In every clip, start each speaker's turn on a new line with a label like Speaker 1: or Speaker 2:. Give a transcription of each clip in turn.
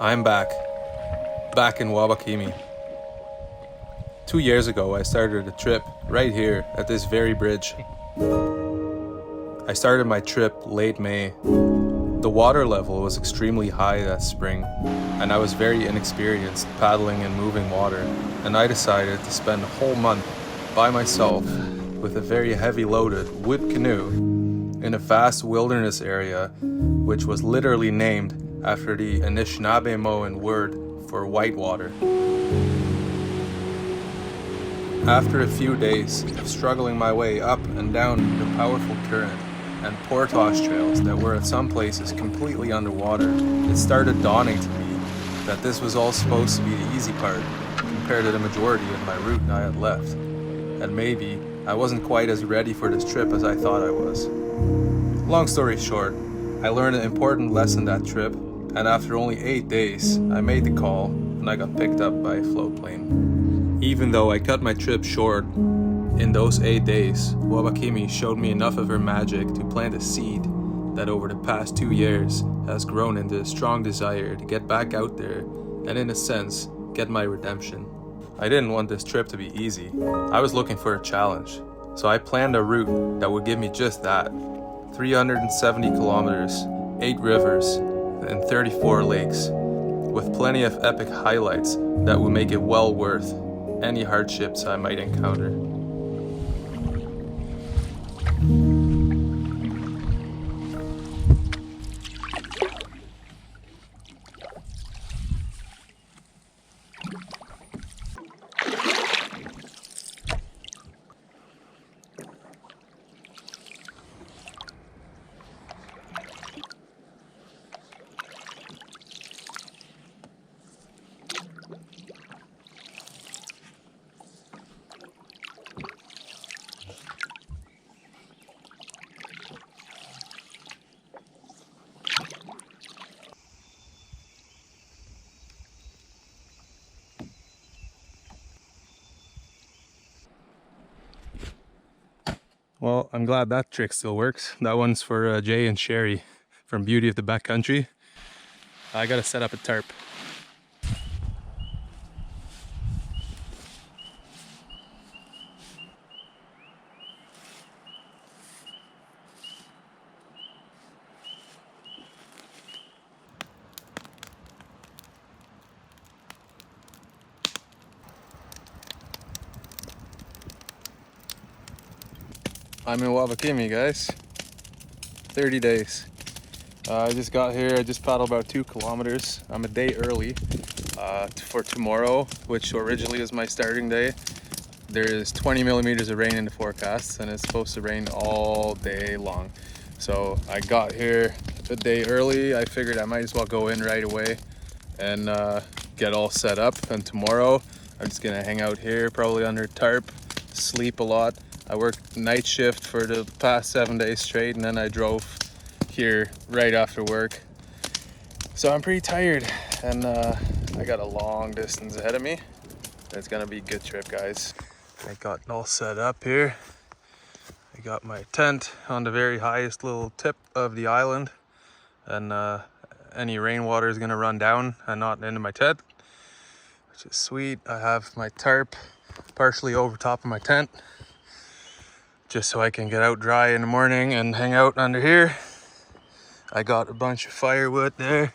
Speaker 1: I'm back in Wabakimi. 2 years ago, I started a trip right here at this very bridge. I started my trip late May. The water level was extremely high that spring, and I was very inexperienced paddling and moving water, and I decided to spend a whole month by myself with a very heavy loaded wood canoe in a vast wilderness area which was literally named after the Anishinaabe word for whitewater. After a few days of struggling my way up and down the powerful current and portage trails that were at some places completely underwater, it started dawning to me that this was all supposed to be the easy part compared to the majority of my route I had left. And maybe I wasn't quite as ready for this trip as I thought I was. Long story short, I learned an important lesson that trip, and after only 8 days, I made the call and I got picked up by a float plane. Even though I cut my trip short, in those 8 days, Wabakimi showed me enough of her magic to plant a seed that over the past 2 years has grown into a strong desire to get back out there and, in a sense, get my redemption. I didn't want this trip to be easy. I was looking for a challenge, so I planned a route that would give me just that. 370 kilometers, 8 rivers, and 34 lakes, with plenty of epic highlights that would make it well worth any hardships I might encounter. Well, I'm glad that trick still works. That one's for Jay and Sherry from Beauty of the Backcountry. I gotta set up a tarp. I'm in Wabakimi, guys. 30 days. I just got here. I just paddled about 2 kilometers. I'm a day early for tomorrow, which originally is my starting day. There is 20 millimeters of rain in the forecast, and it's supposed to rain all day long. So I got here a day early. I figured I might as well go in right away and get all set up. And tomorrow I'm just gonna hang out here, probably under tarp, sleep a lot. I worked night shift for the past 7 days straight, and then I drove here right after work. So I'm pretty tired, and I got a long distance ahead of me. It's gonna be a good trip, guys. I got it all set up here. I got my tent on the very highest little tip of the island, and any rainwater is gonna run down and not into my tent, which is sweet. I have my tarp partially over top of my tent, just so I can get out dry in the morning and hang out under here. I got a bunch of firewood there,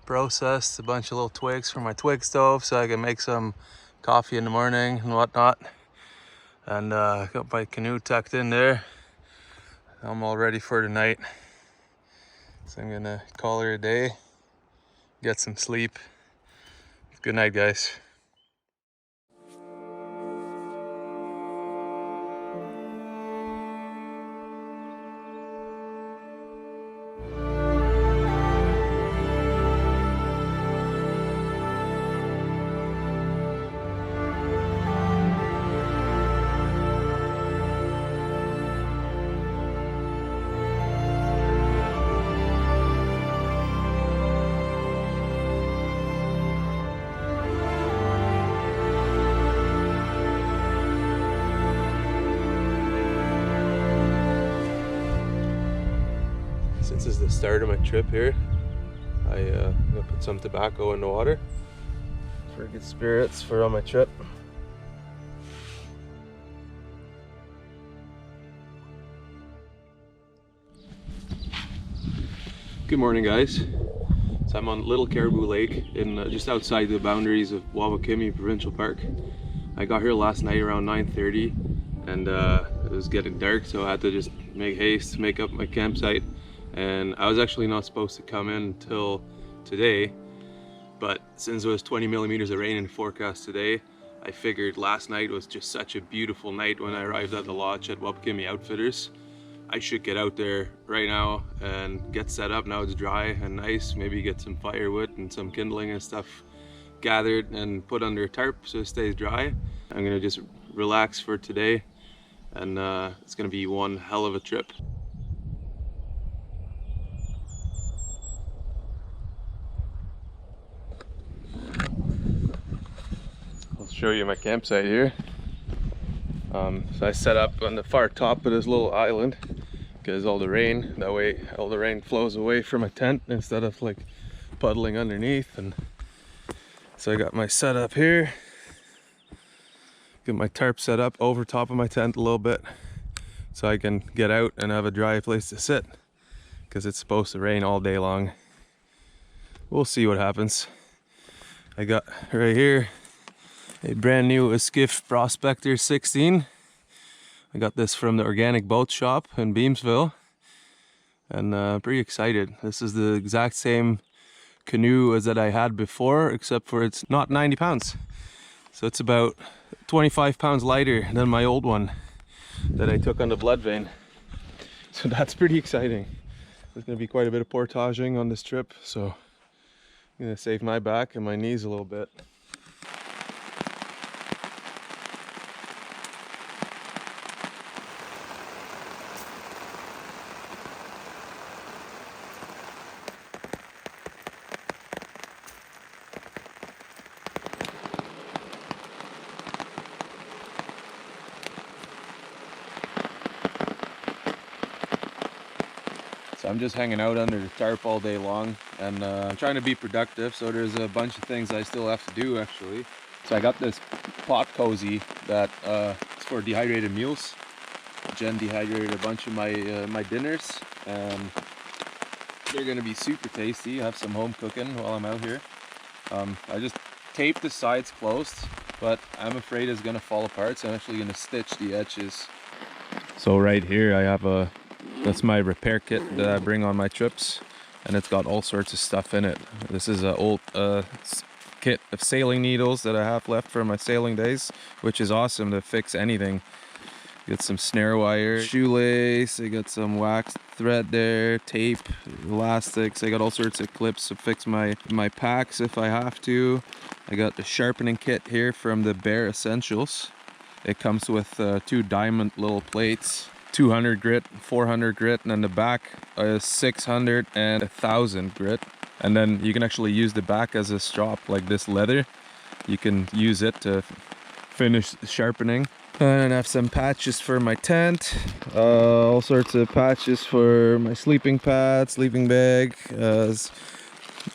Speaker 1: processed a bunch of little twigs for my twig stove so I can make some coffee in the morning and whatnot. And got my canoe tucked in there. I'm all ready for the night. So I'm gonna call her a day, get some sleep. Good night, guys. This is the start of my trip here. I'm gonna put some tobacco in the water for good spirits for on my trip. Good morning, guys. So I'm on Little Caribou Lake in just outside the boundaries of Wabakimi Provincial Park. I got here last night around 9:30 and it was getting dark, so I had to just make haste, make up my campsite. And I was actually not supposed to come in until today, but since there was 20 millimeters of rain in the forecast today, I figured last night was just such a beautiful night when I arrived at the lodge at Wabakimi Outfitters. I should get out there right now and get set up. Now it's dry and nice. Maybe get some firewood and some kindling and stuff gathered and put under a tarp so it stays dry. I'm gonna just relax for today, and it's gonna be one hell of a trip. I'll show you my campsite here. So I set up on the far top of this little island because all the rain, that way all the rain flows away from my tent instead of like puddling underneath. And so I got my setup here, get my tarp set up over top of my tent a little bit so I can get out and have a dry place to sit because it's supposed to rain all day long. We'll see what happens. I got right here a brand new Skiff Prospector 16. I got this from the organic boat shop in Beamsville, and I'm pretty excited. This is the exact same canoe as that I had before, except for it's not 90 pounds. So it's about 25 pounds lighter than my old one that I took on the blood vein. So that's pretty exciting. There's gonna be quite a bit of portaging on this trip, so I'm gonna save my back and my knees a little bit. So I'm just hanging out under the tarp all day long, and I'm trying to be productive, so there's a bunch of things I still have to do actually. So I got this pot cozy that is for dehydrated meals. Jen dehydrated a bunch of my dinners, and they're gonna be super tasty. I have some home cooking while I'm out here. I just taped the sides closed, but I'm afraid it's gonna fall apart, so I'm actually gonna stitch the edges. So right here I have that's my repair kit that I bring on my trips, and it's got all sorts of stuff in it. This is an old kit of sailing needles that I have left from my sailing days, which is awesome to fix anything. Got some snare wire, shoelace, I got some wax thread there, tape, elastics. I got all sorts of clips to fix my packs if I have to. I got the sharpening kit here from the Bear Essentials. It comes with 2 diamond little plates, 200 grit, 400 grit, and then the back is 600 and 1000 grit. And then you can actually use the back as a strop, like this leather. You can use it to finish sharpening. And I have some patches for my tent, all sorts of patches for my sleeping pad, sleeping bag,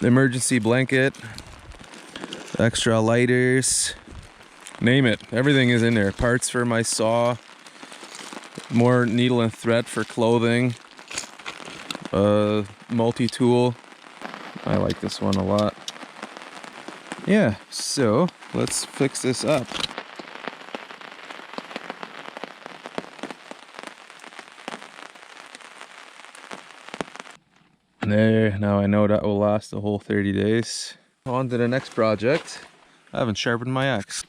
Speaker 1: emergency blanket, extra lighters, name it, everything is in there. Parts for my saw, more needle and thread for clothing, multi-tool. I like this one a lot. Yeah, so let's fix this up. There, now I know that will last the whole 30 days. On to the next project. I haven't sharpened my axe.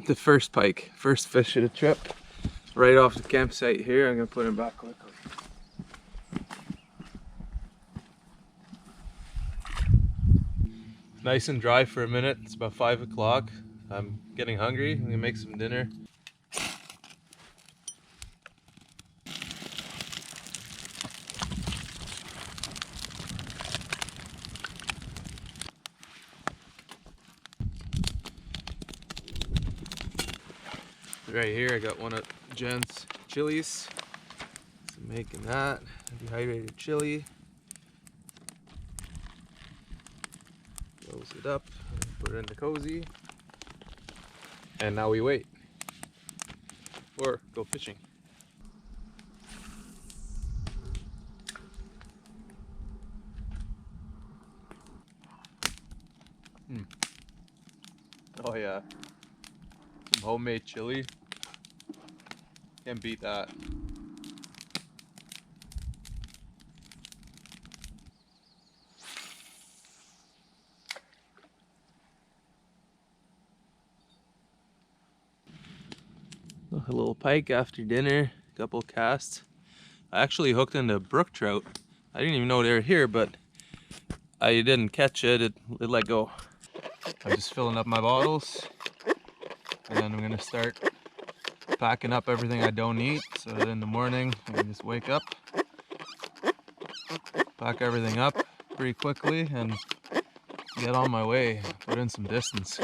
Speaker 1: the first pike, first fish of the trip. Right off the campsite here. I'm gonna put him back quickly. Nice and dry for a minute. It's about 5 o'clock. I'm getting hungry. I'm gonna make some dinner. Right here I got one of Jen's chilies. So making that, dehydrated chili. Close it up, put it in the cozy. And now we wait. Or go fishing. Oh yeah. Some homemade chili. Can't beat that. A little pike after dinner, a couple casts. I actually hooked into brook trout. I didn't even know they were here, but I didn't catch it. It let go. I'm just filling up my bottles, and then I'm gonna start packing up everything I don't eat, so that in the morning I can just wake up, pack everything up pretty quickly, and get on my way, put in some distance.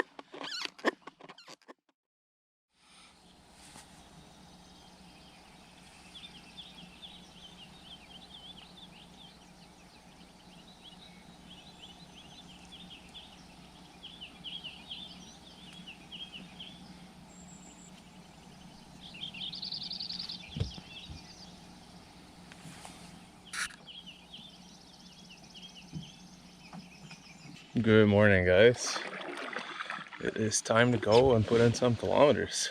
Speaker 1: Good morning, guys. It is time to go and put in some kilometers.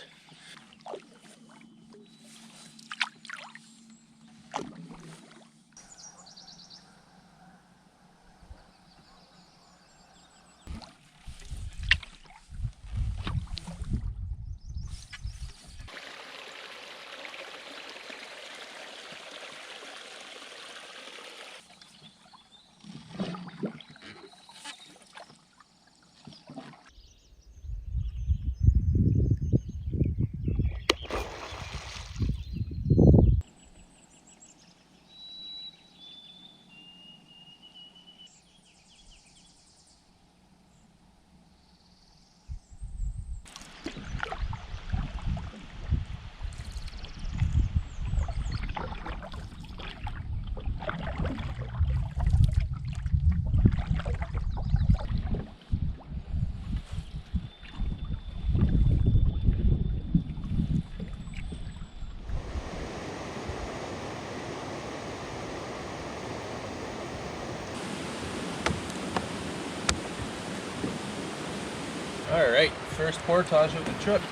Speaker 1: All right, first portage of the trip.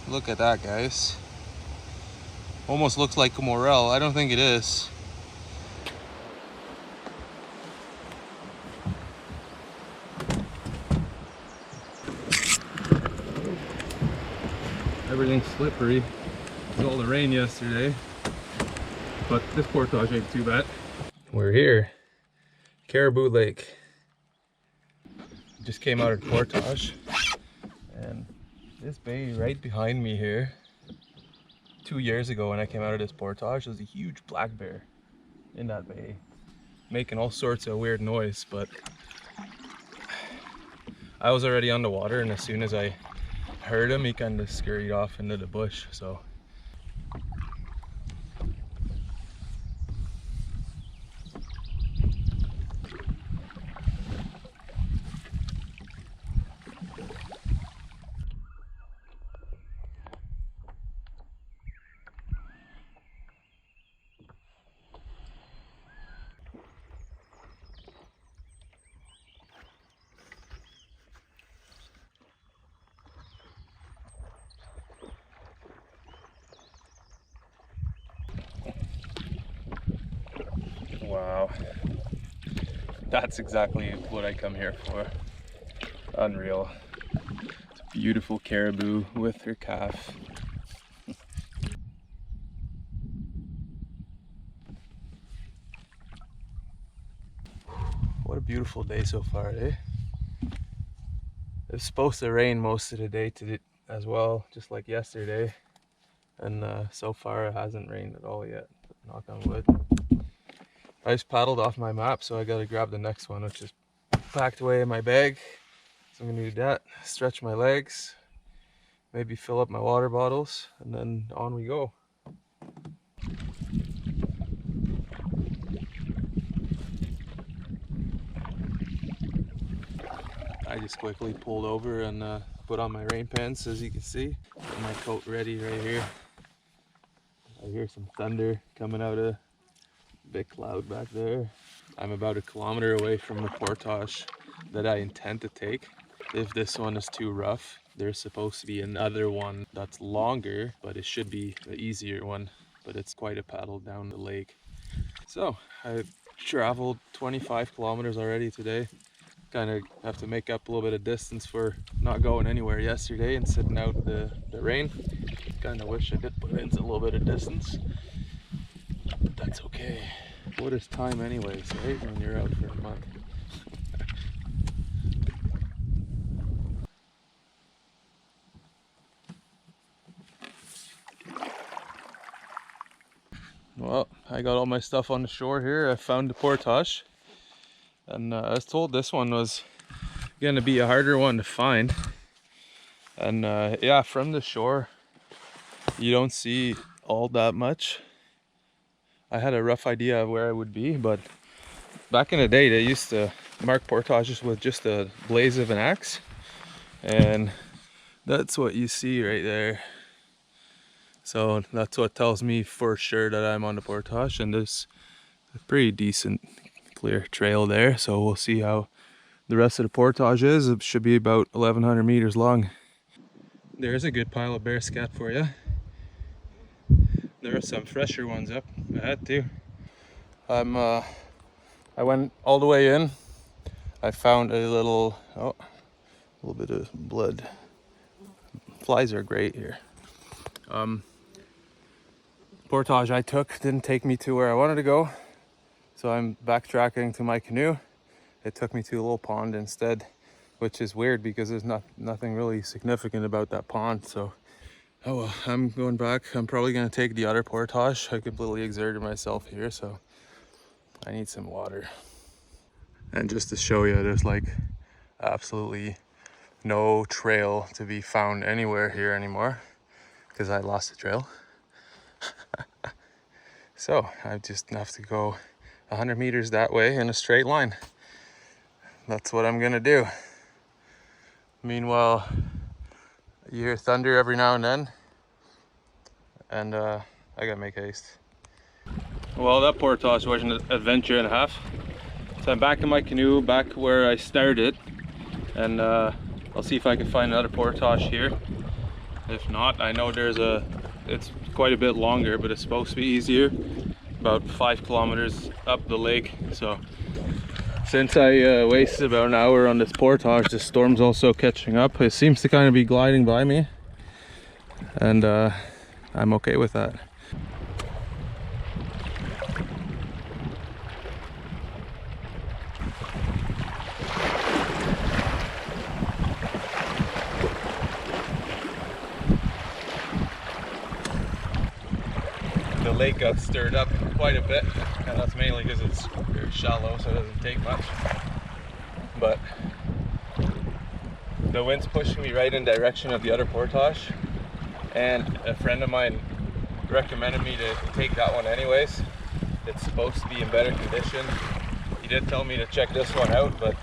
Speaker 1: Look at that, guys. Almost looks like a morel. I don't think it is. Everything's slippery. It was all the rain yesterday, but this portage ain't too bad. We're here, Caribou Lake. Just came out of the portage, and this bay right behind me here, 2 years ago when I came out of this portage, there was a huge black bear in that bay, making all sorts of weird noise, but I was already on the water, and as soon as I heard him, he kind of scurried off into the bush, so. That's exactly what I come here for. Unreal. It's a beautiful caribou with her calf. What a beautiful day so far, eh? It's supposed to rain most of the day today as well, just like yesterday. And so far it hasn't rained at all yet, knock on wood. I just paddled off my map, so I gotta grab the next one, which is packed away in my bag. So I'm gonna do that, stretch my legs, maybe fill up my water bottles, and then on we go. I just quickly pulled over and put on my rain pants, as you can see. Got my coat ready right here. I hear some thunder coming out of a big cloud back there. I'm about 1 kilometer away from the portage that I intend to take. If this one is too rough, there's supposed to be another one that's longer, but it should be the easier one. But it's quite a paddle down the lake. So I traveled 25 kilometers already today. Kind of have to make up a little bit of distance for not going anywhere yesterday and sitting out the rain. Kind of wish I did put in a little bit of distance, but that's okay. What is time anyways, right? When you're out for a month. Well, I got all my stuff on the shore here. I found the portage, and I was told this one was gonna be a harder one to find. And yeah, from the shore you don't see all that much. I had a rough idea of where I would be, but back in the day they used to mark portages with just the blaze of an axe, and that's what you see right there. So that's what tells me for sure that I'm on the portage, and there's a pretty decent clear trail there. So we'll see how the rest of the portage is. It should be about 1,100 meters long. There's a good pile of bear scat for you. There are some fresher ones up ahead too. I went all the way in. I found a little bit of blood. Flies are great here. Portage I took didn't take me to where I wanted to go, so I'm backtracking to my canoe. It took me to a little pond instead, which is weird because there's nothing really significant about that pond. So oh well, I'm going back. I'm probably going to take the other portage. I completely exerted myself here, so I need some water. And just to show you, there's like absolutely no trail to be found anywhere here anymore because I lost the trail. So I just have to go 100 meters that way in a straight line. That's what I'm gonna do. Meanwhile, you hear thunder every now and then, and I gotta make haste. Well, that portage was an adventure and a half. So I'm back in my canoe, back where I started, and I'll see if I can find another portage here. If not, I know it's quite a bit longer, but it's supposed to be easier. About 5 kilometers up the lake. So since I wasted about an hour on this portage, the storm's also catching up. It seems to kind of be gliding by me, and I'm okay with that. The lake got stirred up quite a bit, and that's mainly because it's very shallow, so it doesn't take much. But the wind's pushing me right in the direction of the other portage, and a friend of mine recommended me to take that one anyways. It's supposed to be in better condition. He did tell me to check this one out, but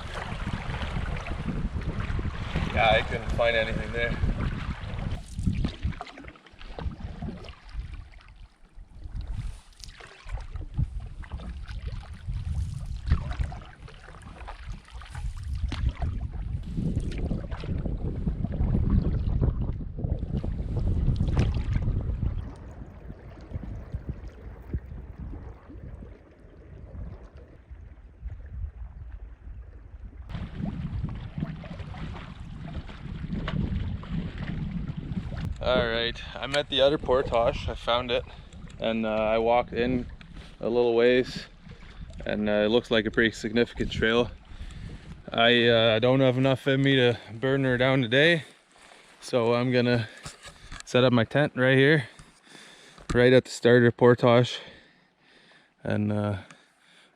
Speaker 1: yeah, I couldn't find anything there. Alright, I'm at the other portage. I found it, and I walked in a little ways, and it looks like a pretty significant trail. I don't have enough in me to burn her down today, so I'm gonna set up my tent right here, right at the starter portage, and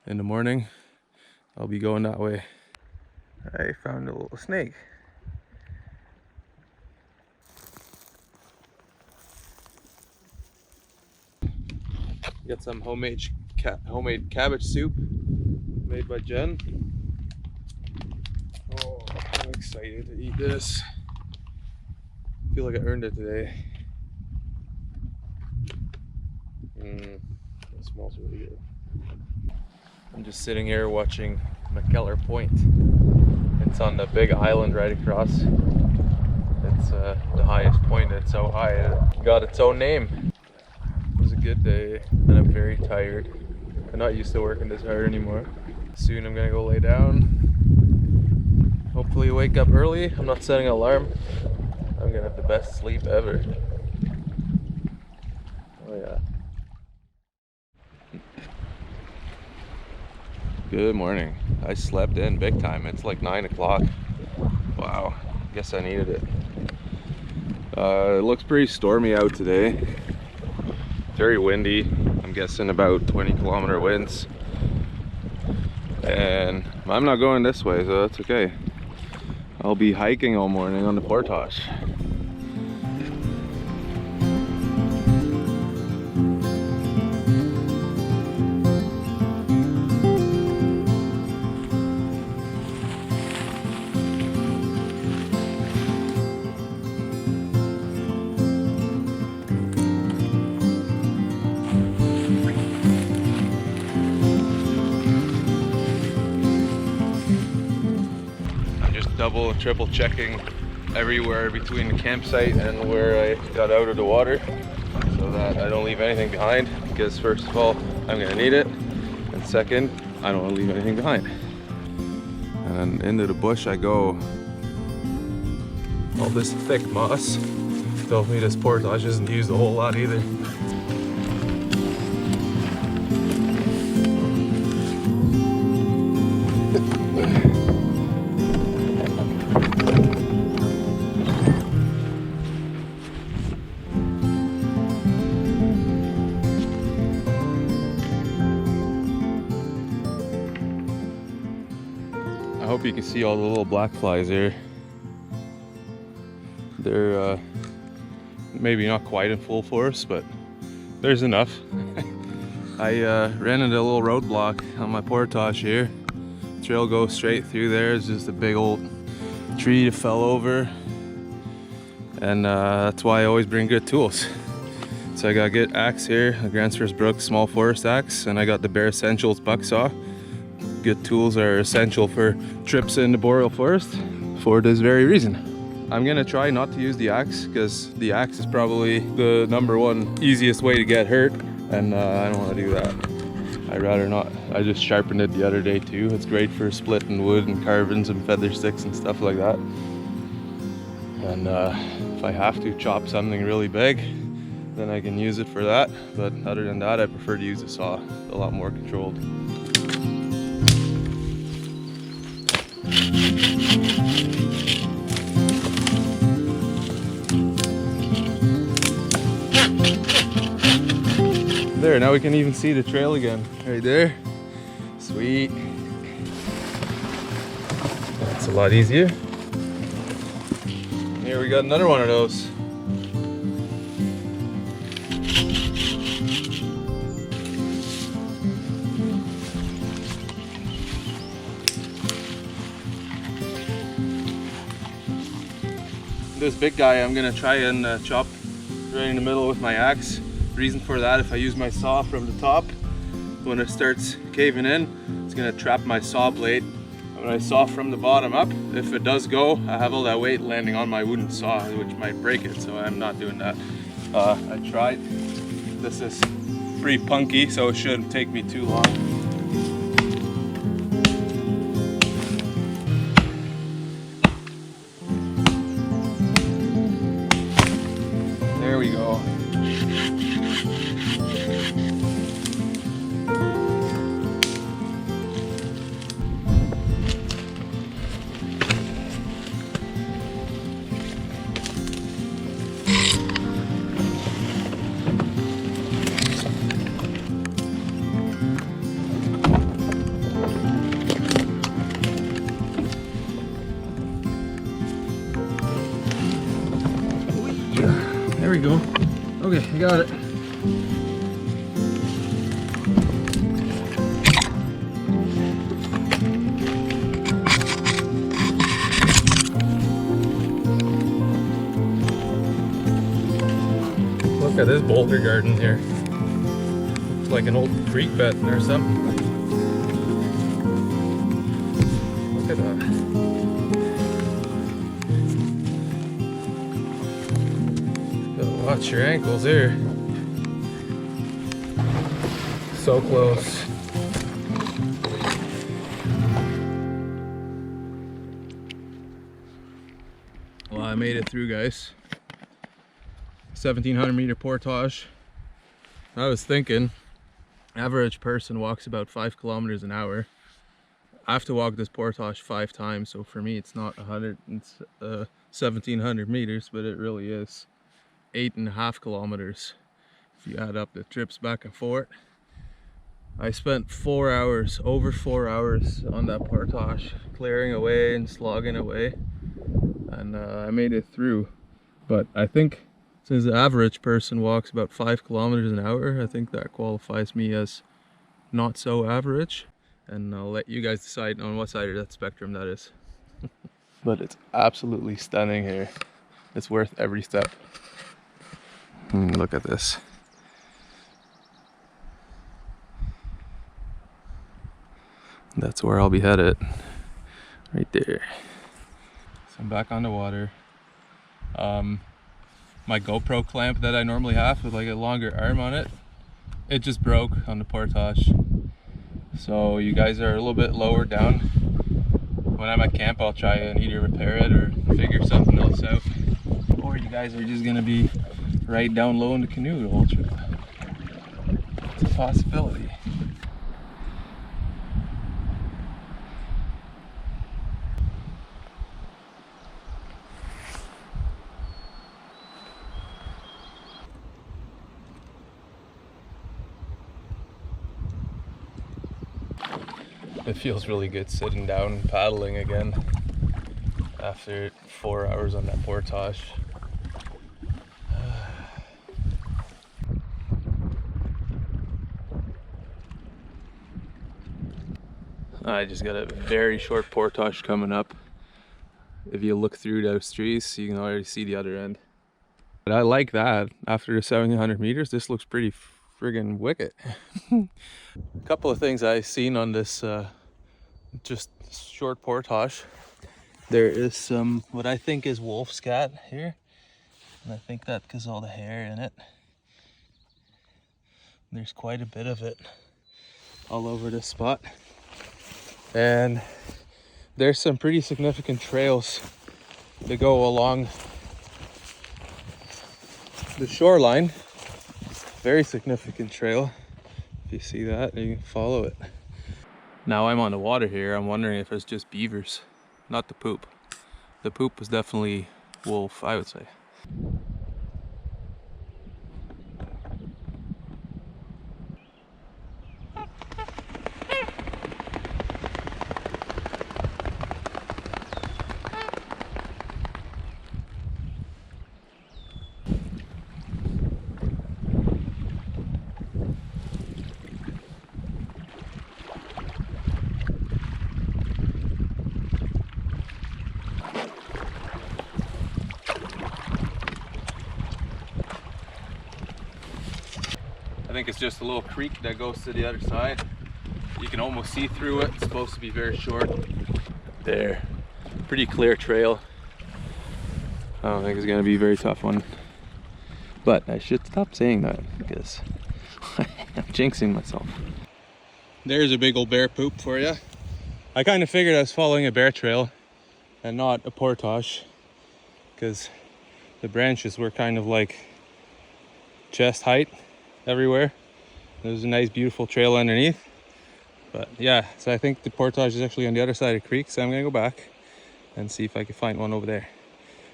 Speaker 1: in the morning I'll be going that way. I found a little snake. Got some homemade cabbage soup made by Jen. Oh, I'm excited to eat this. I feel like I earned it today. It smells really good. I'm just sitting here watching McKellar Point. It's on the big island right across. It's the highest point. It's so high it got its own name. It was a good day, and I'm very tired. I'm not used to working this hard anymore. Soon I'm gonna go lay down. Hopefully wake up early. I'm not setting an alarm. I'm gonna have the best sleep ever. Oh yeah. Good morning. I slept in big time. It's like 9 o'clock. Wow, guess I needed it. It looks pretty stormy out today. Very windy. I'm guessing about 20-kilometer winds. And I'm not going this way, so that's okay. I'll be hiking all morning on the portage. Double and triple checking everywhere between the campsite and where I got out of the water, so that I don't leave anything behind, because first of all, I'm gonna need it, and second, I don't want to leave anything behind. And into the bush I go. All this thick moss tells me this portage isn't used a whole lot either. I hope you can see all the little black flies here. They're maybe not quite in full force, but there's enough. I ran into a little roadblock on my portage here. Trail goes straight through there. It's just a big old tree that fell over, and that's why I always bring good tools. So I got a good axe here, a Grandsfors Brooks small forest axe, and I got the Bare Essentials bucksaw. Good tools are essential for trips in the boreal forest for this very reason. I'm gonna try not to use the axe, because the axe is probably the #1 easiest way to get hurt, and I don't want to do that. I'd rather not. I just sharpened it the other day too. It's great for splitting wood and carving some feather sticks and stuff like that. And if I have to chop something really big, then I can use it for that. But other than that, I prefer to use a saw. A lot more controlled. There, now we can even see the trail again. Right there. Sweet. That's a lot easier. Here we got another one of those. This big guy I'm gonna try and chop right in the middle with my axe. Reason for that, if I use my saw from the top, when it starts caving in, it's gonna trap my saw blade. When I saw from the bottom up, if it does go, I have all that weight landing on my wooden saw, which might break it, so I'm not doing that. I tried. This is pretty punky, so it shouldn't take me too long. we go. Okay, I got it. Look at this boulder garden here. Looks like an old creek bed or something. Look at that. Gotta watch your ankles here. So close. Well, I made it through, guys. 1700 meter portage. I was thinking, average person walks about 5 kilometers an hour. I have to walk this portage 5 times, so for me it's not 1700 meters, but it really is 8.5 kilometers if you add up the trips back and forth. I spent 4 hours, over 4 hours on that portage, clearing away and slogging away, and I made it through. But I think since the average person walks about 5 kilometers an hour, I think that qualifies me as not so average. And I'll let you guys decide on what side of that spectrum that is. But it's absolutely stunning here. It's worth every step. Look at this. That's where I'll be headed. Right there. So I'm back on the water. My GoPro clamp that I normally have with like a longer arm on it, it just broke on the portage. So you guys are a little bit lower down. When I'm at camp, I'll try and either repair it or figure something else out. Or you guys are just gonna be right down low in the canoe the whole trip. It's a possibility. It feels really good sitting down and paddling again after 4 hours on that portage. I just got a very short portage coming up. If you look through those trees, you can already see the other end. But I like that. After the 700 meters, this looks pretty friggin' wicked. A couple of things I've seen on this just short portage. There is some what I think is wolf scat here, and I think that's because all the hair in it. There's quite a bit of it all over this spot, and there's some pretty significant trails that go along the shoreline. Very significant trail. If you see that, you can follow it. Now I'm on the water here. I'm wondering if it's just beavers, not the poop. The poop was definitely wolf, I would say. I think it's just a little creek that goes to the other side. You can almost see through it. It's supposed to be very short. There. Pretty clear trail. I don't think it's going to be a very tough one. But I should stop saying that because I'm jinxing myself. There's a big old bear poop for you. I kind of figured I was following a bear trail and not a portage because the branches were kind of like chest height everywhere. There's a nice beautiful trail underneath. But yeah, so I think the portage is actually on the other side of the creek, so I'm gonna go back and see if I can find one over there,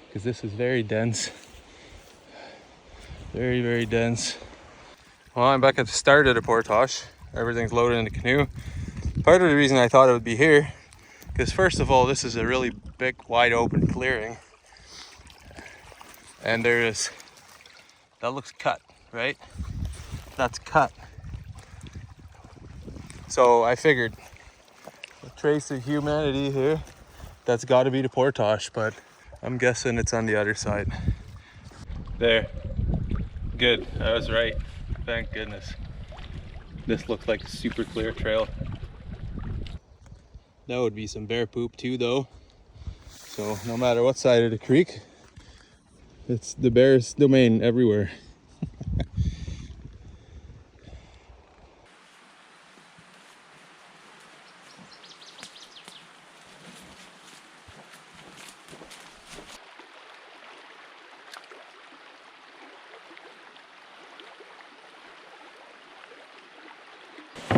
Speaker 1: because this is very dense. Very, very dense. Well, I'm back at the start of the portage. Everything's loaded in the canoe. Part of the reason I thought it would be here, because first of all, this is a really big, wide open clearing. And there is That looks cut, right? That's cut. So I figured a trace of humanity here. That's got to be the portage, but I'm guessing it's on the other side. There. Good. I was right. Thank goodness. This looks like a super clear trail. That would be some bear poop too, though. So no matter what side of the creek, it's the bear's domain everywhere.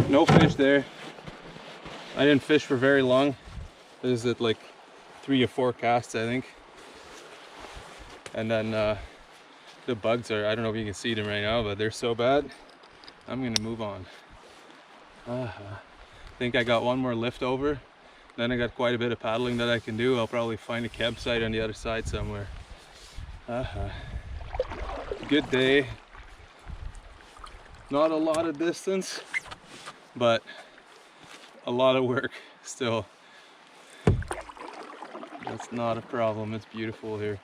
Speaker 1: No fish there. I didn't fish for very long. This is at like 3 or 4 casts, I think. And then the bugs are, I don't know if you can see them right now, but they're so bad. I'm gonna move on. I think I got one more lift over. Then I got quite a bit of paddling that I can do. I'll probably find a campsite on the other side somewhere. Good day. Not a lot of distance, but a lot of work still. That's not a problem. It's beautiful here.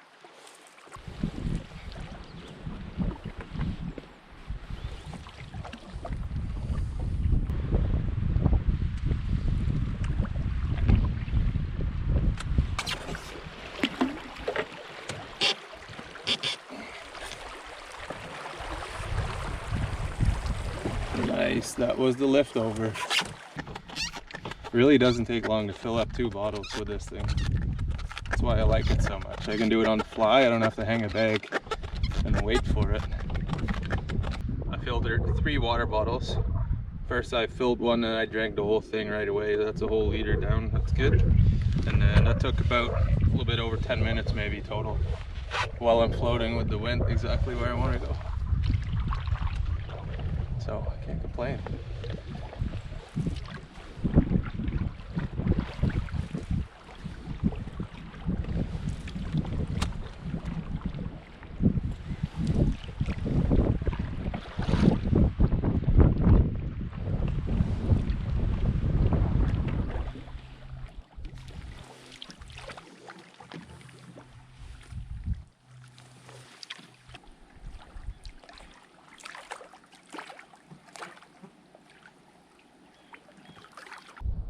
Speaker 1: Nice, that was the leftover. Really doesn't take long to fill up 2 bottles with this thing. That's why I like it so much. I can do it on the fly. I don't have to hang a bag and wait for it. I filled 3 water bottles. First I filled one and I drank the whole thing right away. That's a whole liter down. That's good. And then that took about a little bit over 10 minutes maybe total, while I'm floating with the wind exactly where I want to go. So I can't complain.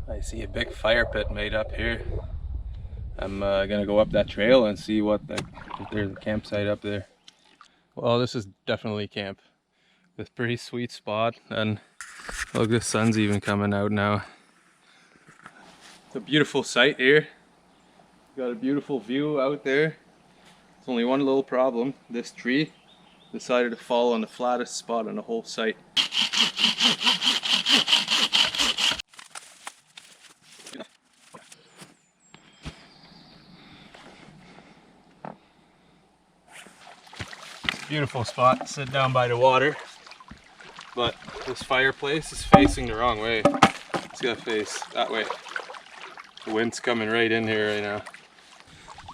Speaker 1: I see a big fire pit made up here. I'm gonna go up that trail and see if there's a campsite up there. Well, this is definitely camp. It's a pretty sweet spot, and look, the sun's even coming out now. It's a beautiful site here. Got a beautiful view out there. There's only one little problem. This tree decided to fall on the flattest spot on the whole site. Beautiful spot, sit down by the water, but this fireplace is facing the wrong way. It's got to face that way. The wind's coming right in here right now.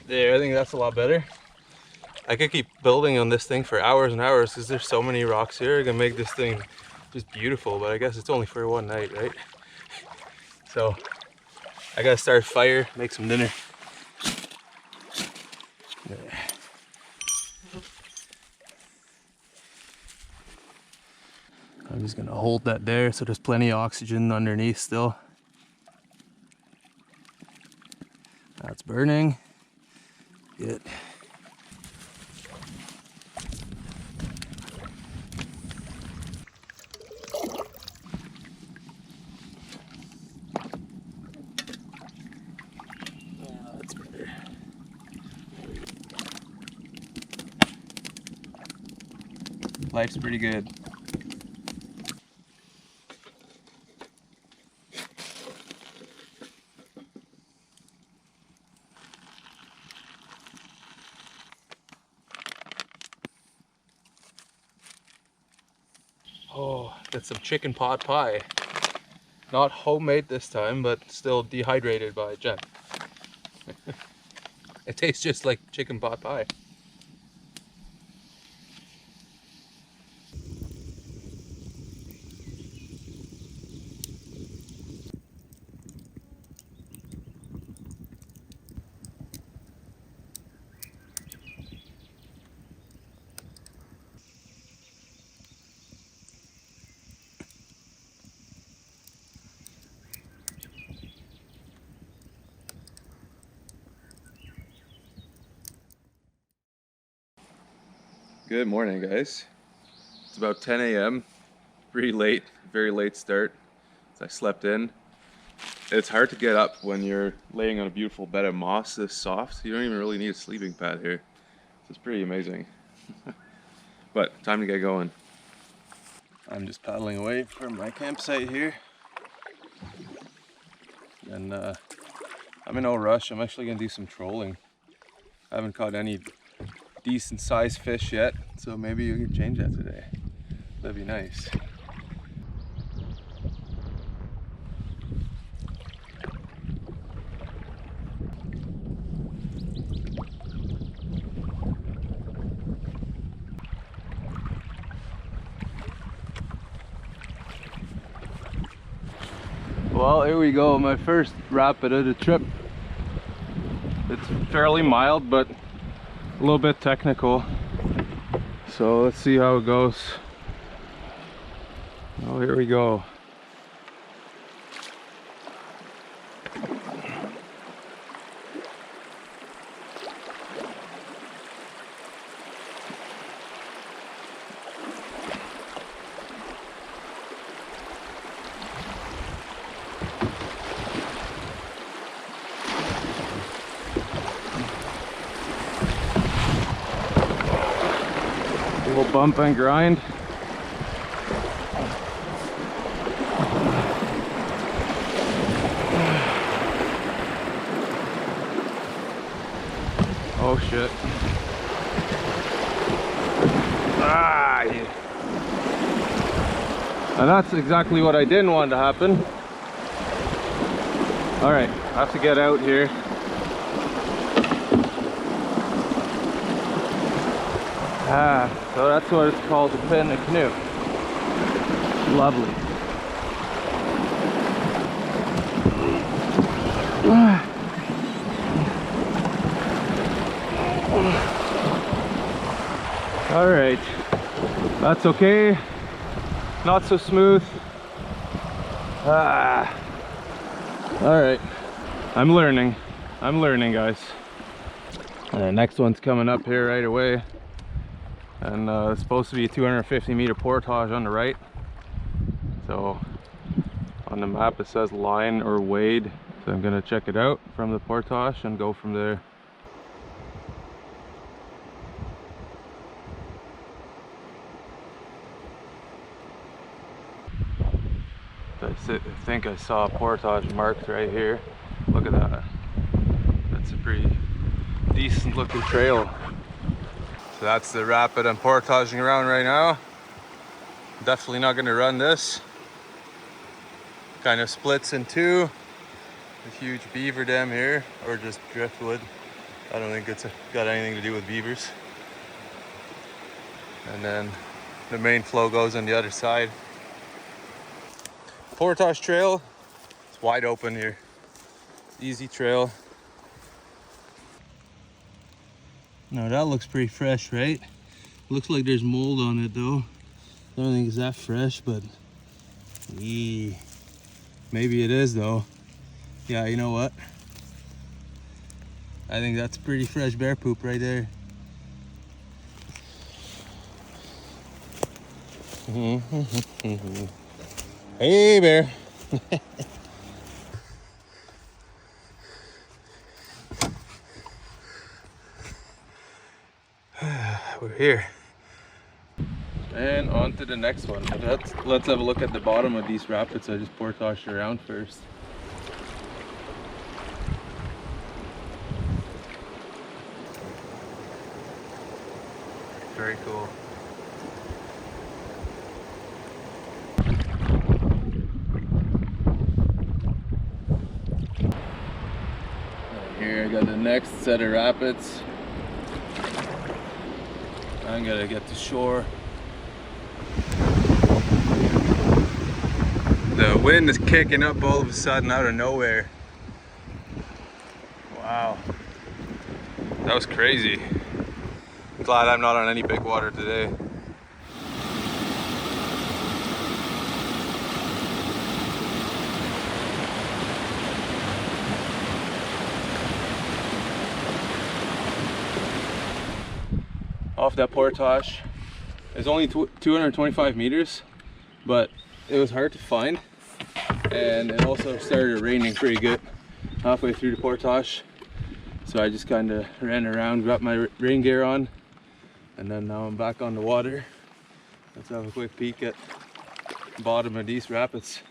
Speaker 1: There, I think that's a lot better. I could keep building on this thing for hours and hours because there's so many rocks here. I can make this thing just beautiful, but I guess it's only for one night, right? So I gotta start a fire, make some dinner. There. I'm just gonna hold that there so there's plenty of oxygen underneath still. That's burning. Good. That's better. Life's pretty good. Oh, that's some chicken pot pie. Not homemade this time, but still dehydrated by Jen. It tastes just like chicken pot pie. Good morning, guys. It's about 10 a.m. Pretty late, very late start. So I slept in. It's hard to get up when you're laying on a beautiful bed of moss this soft. You don't even really need a sleeping pad here. So it's pretty amazing. But time to get going. I'm just paddling away from my campsite here. And I'm in no rush. I'm actually gonna do some trolling. I haven't caught any decent sized fish yet, so maybe you can change that today. That'd be nice. Well, here we go, my first rapid of the trip. It's fairly mild, but a little bit technical. So let's see how it goes. Oh, here we go. Little bump and grind. Oh shit. Ah, yeah. And that's exactly what I didn't want to happen. All right, I have to get out here. So that's what it's called, to pin a canoe. Lovely. All right, that's okay. Not so smooth. All right, I'm learning, guys. And the next one's coming up here right away. And it's supposed to be a 250-meter portage on the right. So on the map it says line or wade. So I'm gonna check it out from the portage and go from there. I think I saw a portage marked right here. Look at that. That's a pretty decent looking trail. So that's the rapid I'm portaging around right now. Definitely not gonna run this. Kind of splits in two. A huge beaver dam here, or just driftwood. I don't think it's got anything to do with beavers. And then the main flow goes on the other side. Portage trail, it's wide open here. Easy trail. Now that looks pretty fresh, right? Looks like there's mold on it though. I don't think it's that fresh, but maybe it is though. Yeah, you know what? I think that's pretty fresh bear poop right there. Hey bear. We're here. And on to the next one. Let's have a look at the bottom of these rapids. I just portaged around first. Very cool. And here I got the next set of rapids. I'm gonna get to shore. The wind is kicking up all of a sudden out of nowhere. Wow. That was crazy. I'm glad I'm not on any big water today. off that portage. It's only 225 meters, but it was hard to find, and it also started raining pretty good halfway through the portage. So I just kind of ran around, got my rain gear on, and then now I'm back on the water. Let's have a quick peek at the bottom of these rapids.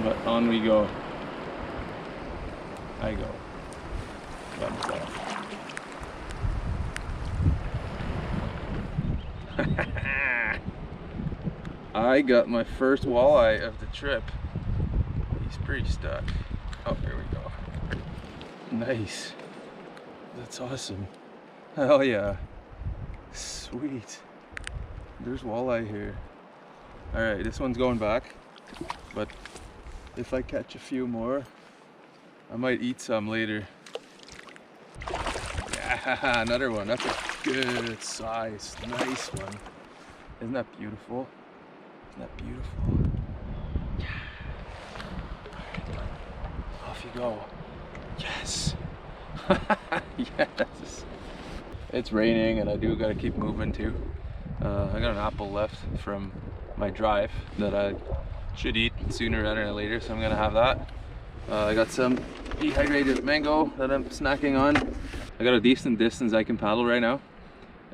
Speaker 1: But on we go. I go. I got my first walleye of the trip. He's pretty stuck. Oh, there we go. Nice. That's awesome. Hell yeah. Sweet. There's walleye here. Alright, this one's going back. But if I catch a few more, I might eat some later. Yeah, another one. That's a good size. Nice one. Isn't that beautiful? Isn't that beautiful? Yeah. Off you go. Yes. Yes. It's raining and I do gotta keep moving too. I got an apple left from my drive that I should eat sooner rather than later, so I'm gonna have that. I got some dehydrated mango that I'm snacking on. I got a decent distance I can paddle right now,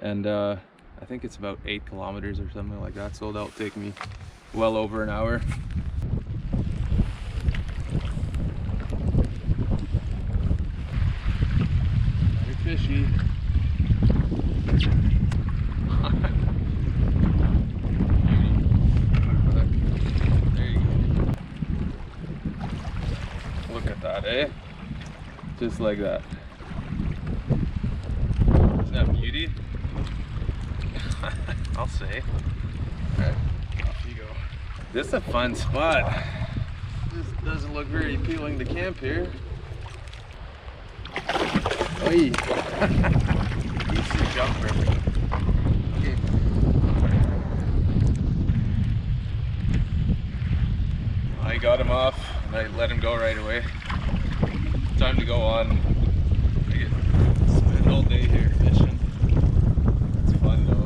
Speaker 1: and I think it's about 8 kilometers or something like that, so that'll take me well over an hour. Very fishy. Look at that, eh? Just like that. Isn't that beauty? I'll say. Alright, off you go. This is a fun spot. This doesn't look very appealing to camp here. Oi! Easy jumper. Okay. I got him off and I let him go right away. Time to go on. I get spend all day here fishing. It's fun though.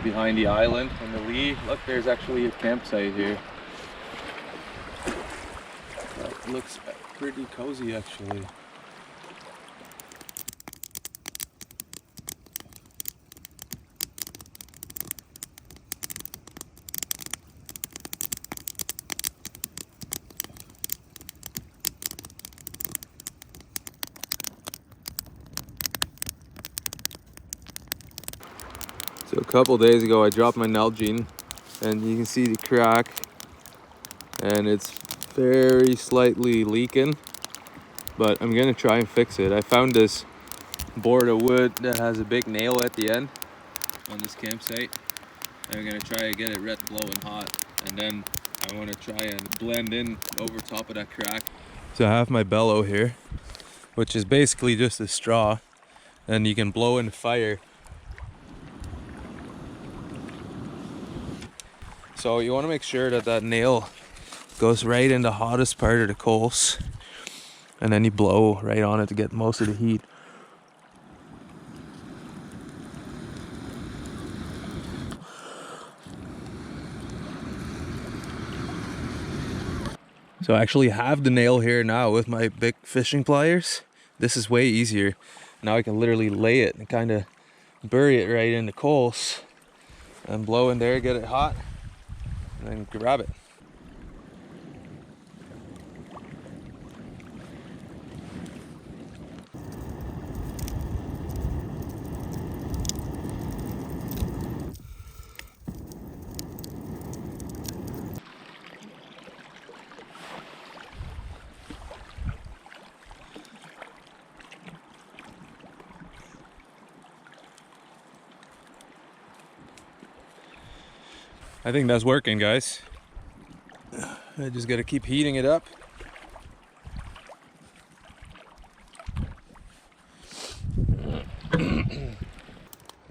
Speaker 1: Behind the island in the lee. Look, there's actually a campsite here. That looks pretty cozy actually. So a couple days ago I dropped my Nalgene and you can see the crack and it's very slightly leaking, but I'm gonna try and fix it. I found this board of wood that has a big nail at the end on this campsite. I'm gonna try to get it red glowing hot, and then I want to try and blend in over top of that crack. So I have my bellow here, which is basically just a straw, and you can blow in the fire. So you want to make sure that that nail goes right in the hottest part of the coals, and then you blow right on it to get most of the heat. So I actually have the nail here now with my big fishing pliers. This is way easier. Now I can literally lay it and kind of bury it right in the coals and blow in there, get it hot, and then grab it. I think that's working, guys. I just gotta keep heating it up.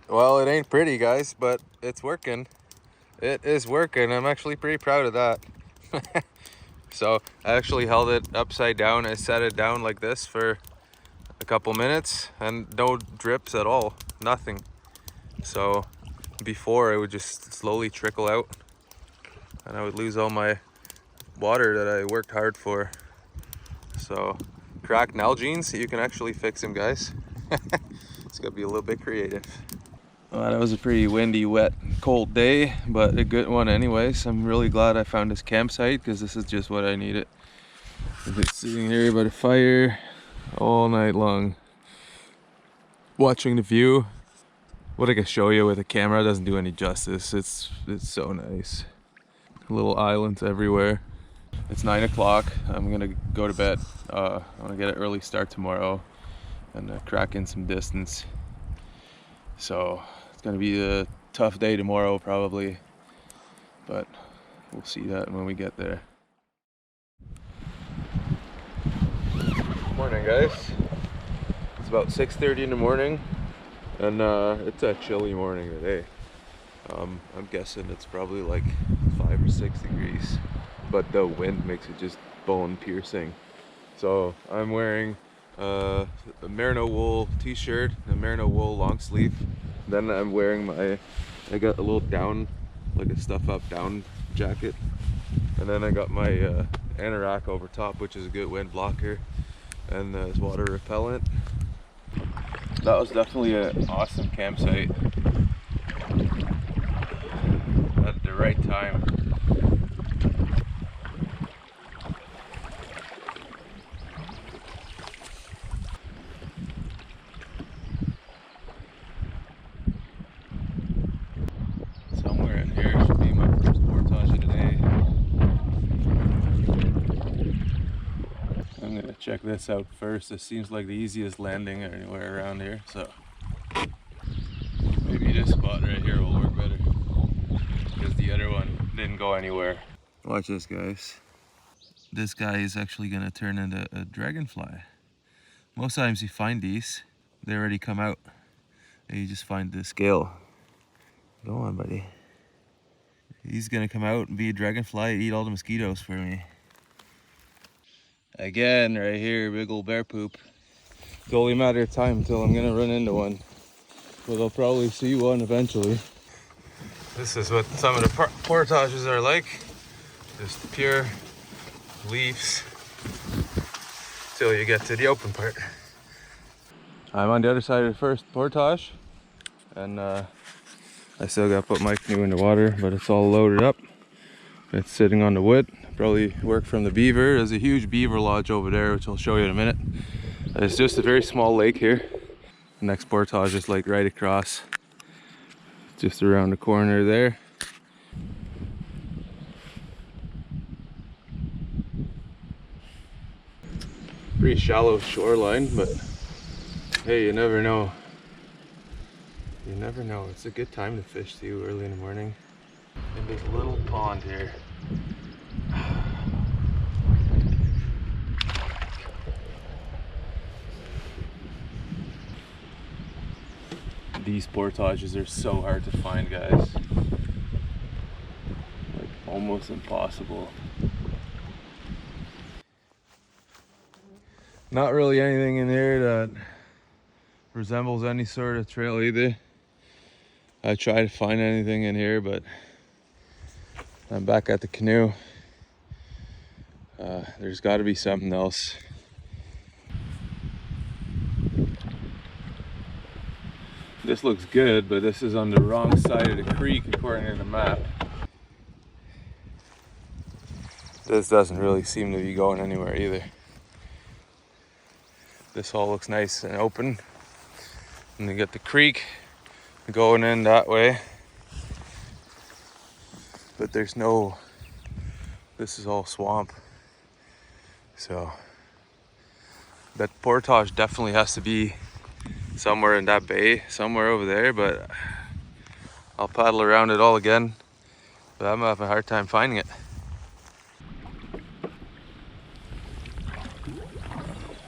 Speaker 1: Well, it ain't pretty, guys, but it's working. It is working. I'm actually pretty proud of that. So I actually held it upside down. I set it down like this for a couple minutes and no drips at all, nothing. So before, it would just slowly trickle out and I would lose all my water that I worked hard for. So cracked Nalgene's, you can actually fix them, guys. It's gonna be a little bit creative. Well, that was a pretty windy, wet, cold day, but a good one anyways. I'm really glad I found this campsite because this is just what I needed. I've been sitting here by the fire all night long, watching the view. What I can show you with a camera doesn't do any justice. It's so nice. Little islands everywhere. It's 9 o'clock. I'm gonna go to bed. I want to get an early start tomorrow and crack in some distance. So it's gonna be a tough day tomorrow probably, but we'll see that when we get there. Morning, guys. It's about 6:30 in the morning, and it's a chilly morning today. I'm guessing it's probably like 5 or 6 degrees, but the wind makes it just bone piercing. So I'm wearing a merino wool t-shirt, a merino wool long sleeve. Then I'm wearing I got a little down, like a stuff up down jacket. And then I got my anorak over top, which is a good wind blocker and it's water repellent. That was definitely an awesome campsite at the right time. Somewhere in here should be my first portage of the day. I'm gonna check this out first. This seems like the easiest landing anywhere around here, so maybe this spot right here will work better because the other one didn't go anywhere. Watch this, guys. This guy is actually gonna turn into a dragonfly. Most times you find these, they already come out, and you just find the scale. Go on, buddy. He's gonna come out and be a dragonfly, eat all the mosquitoes for me. Again, right here, big old bear poop. It's only a matter of time until I'm gonna run into one. But I'll probably see one eventually. This is what some of the portages are like. Just pure leaves till you get to the open part. I'm on the other side of the first portage, and I still gotta put my canoe in the water, but it's all loaded up. It's sitting on the wood. Probably work from the beaver. There's a huge beaver lodge over there, which I'll show you in a minute. It's just a very small lake here. The next portage is like right across, just around the corner there. Pretty shallow shoreline, but hey, you never know. You never know. It's a good time to fish too, early in the morning. In this little pond here. These portages are so hard to find, guys. Like almost impossible. Not really anything in here that resembles any sort of trail either. I tried to find anything in here, but I'm back at the canoe. There's got to be something else. This looks good, but this is on the wrong side of the creek according to the map. This doesn't really seem to be going anywhere either. This all looks nice and open. And you get the creek going in that way. But there's no, this is all swamp. So that portage definitely has to be somewhere in that bay, somewhere over there, but I'll paddle around it all again. But I'm having a hard time finding it.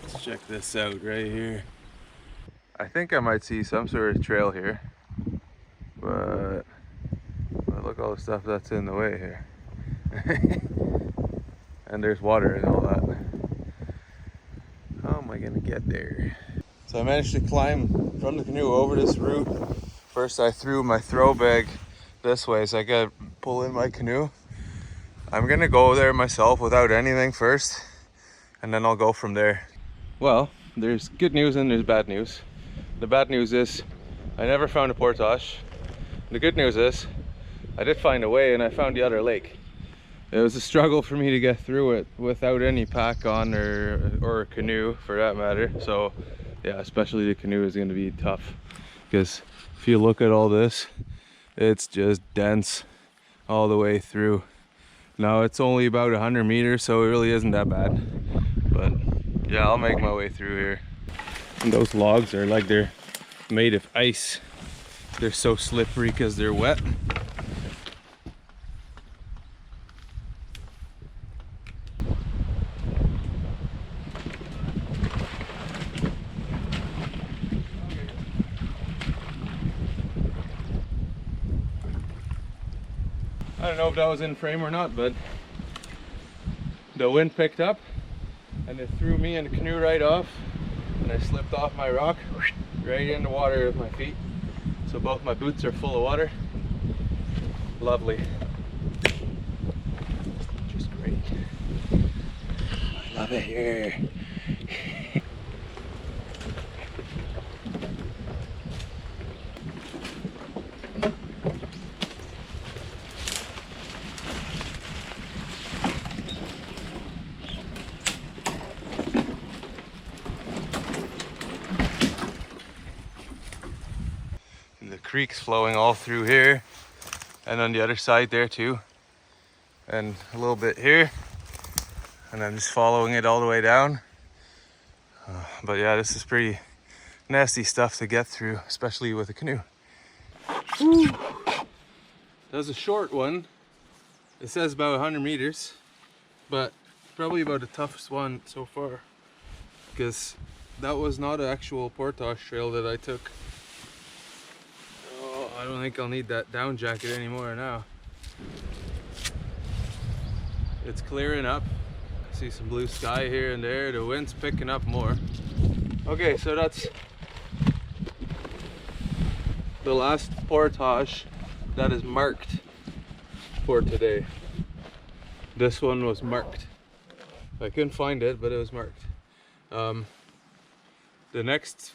Speaker 1: Let's check this out right here. I think I might see some sort of trail here, but look at all the stuff that's in the way here. And there's water and all that. How am I gonna get there? So I managed to climb from the canoe over this route. First I threw my throw bag this way so I could pull in my canoe. I'm gonna go there myself without anything first, and then I'll go from there. Well, there's good news and there's bad news. The bad news is I never found a portage. The good news is I did find a way and I found the other lake. It was a struggle for me to get through it without any pack on or a canoe for that matter. So yeah, especially the canoe is going to be tough, because if you look at all this, it's just dense all the way through. Now it's only about 100 meters, so it really isn't that bad. But yeah, I'll make my way through here. And those logs are like they're made of ice. They're so slippery because they're wet. I don't know if that was in frame or not, but the wind picked up and it threw me and the canoe right off, and I slipped off my rock right in the water with my feet. So both my boots are full of water. Lovely. Just great. I love it here. The creek's flowing all through here and on the other side there too, and a little bit here, and I'm just following it all the way down. But yeah, this is pretty nasty stuff to get through, especially with a canoe. Woo. That's a short one. It says about 100 meters, but probably about the toughest one so far, because that was not an actual portage trail that I took. I don't think I'll need that down jacket anymore now. It's clearing up. I see some blue sky here and there. The wind's picking up more. Okay, so that's the last portage that is marked for today. This one was marked. I couldn't find it, but it was marked. The next,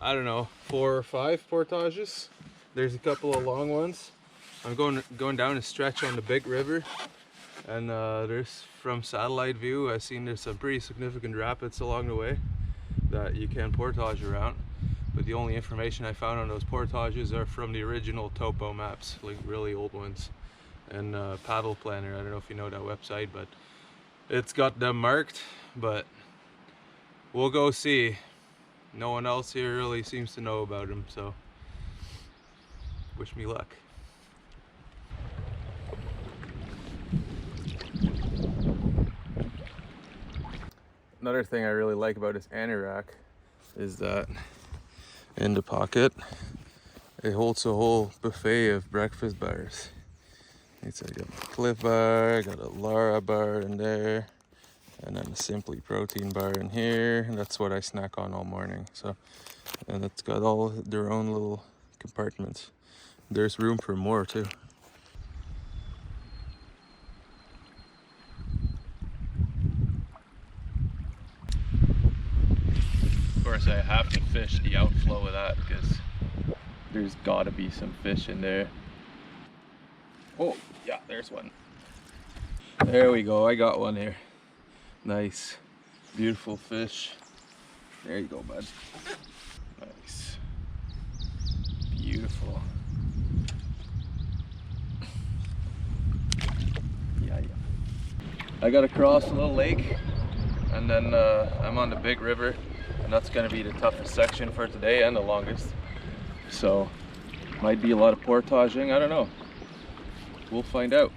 Speaker 1: I don't know, 4 or 5 portages. There's a couple of long ones. I'm going down a stretch on the big river, and there's, from satellite view, I've seen there's some pretty significant rapids along the way that you can portage around. But the only information I found on those portages are from the original topo maps, like really old ones, and Paddle Planner. I don't know if you know that website, but it's got them marked. But we'll go see. No one else here really seems to know about them, so wish me luck. Another thing I really like about this anorak is that in the pocket it holds a whole buffet of breakfast bars. It's like a Cliff bar, got a Lara bar in there, And then a Simply protein bar in here, and that's what I snack on all morning. So, and it's got all their own little compartments. There's room for more too. Of course, I have to fish the outflow of that because there's gotta be some fish in there. Oh, yeah, there's one. There we go, I got one here. Nice, beautiful fish. There you go, bud. Nice, beautiful. Yeah. I gotta cross a little lake, and then I'm on the big river, and that's gonna be the toughest section for today and the longest. So, might be a lot of portaging, I don't know. We'll find out.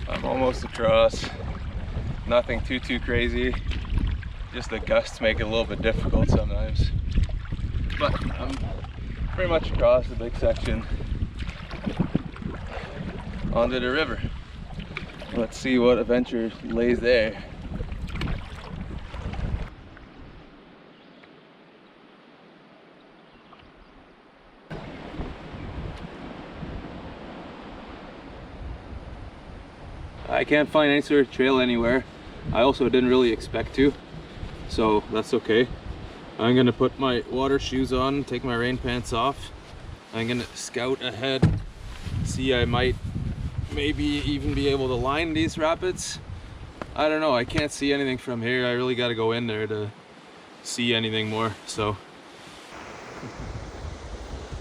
Speaker 1: I'm almost across. Nothing too crazy. Just the gusts make it a little bit difficult sometimes. But I'm pretty much across the big section onto the river. Let's see what adventure lays there. I can't find any sort of trail anywhere. I also didn't really expect to, so that's okay. I'm gonna put my water shoes on, take my rain pants off. I'm gonna scout ahead, see I might maybe even be able to line these rapids. I don't know, I can't see anything from here. I really gotta go in there to see anything more, so.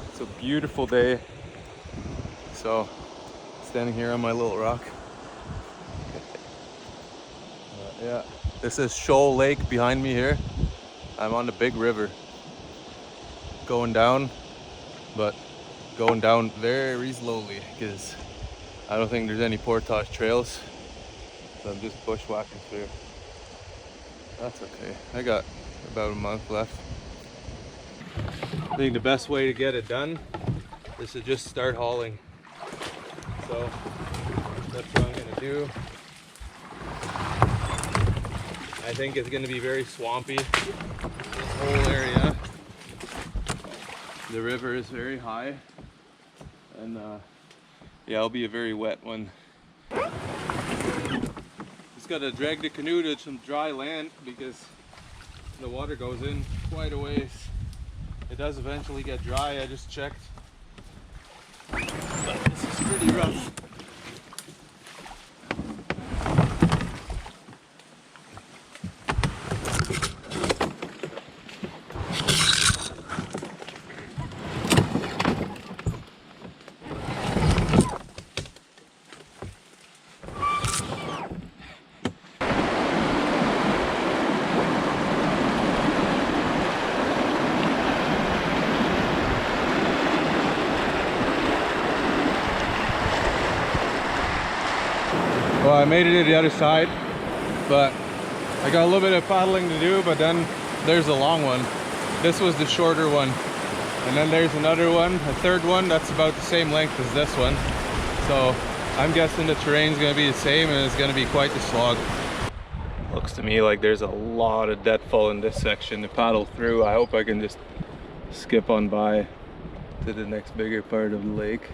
Speaker 1: It's a beautiful day. So, standing here on my little rock. Yeah, this is Shoal Lake behind me here. I'm on the big river. Going down, but going down very slowly because I don't think there's any portage trails. So I'm just bushwhacking through. That's okay. I got about a month left. I think the best way to get it done is to just start hauling. So that's what I'm gonna do. I think it's going to be very swampy, this whole area. The river is very high, and yeah, it'll be a very wet one. Just got to drag the canoe to some dry land because the water goes in quite a ways. It does eventually get dry, I just checked. But this is pretty rough. Well, I made it to the other side, but I got a little bit of paddling to do, but then there's a long one. This was the shorter one. And then there's another one, a third one, that's about the same length as this one. So I'm guessing the terrain's gonna be the same and it's gonna be quite the slog. Looks to me like there's a lot of deadfall in this section to paddle through. I hope I can just skip on by to the next bigger part of the lake.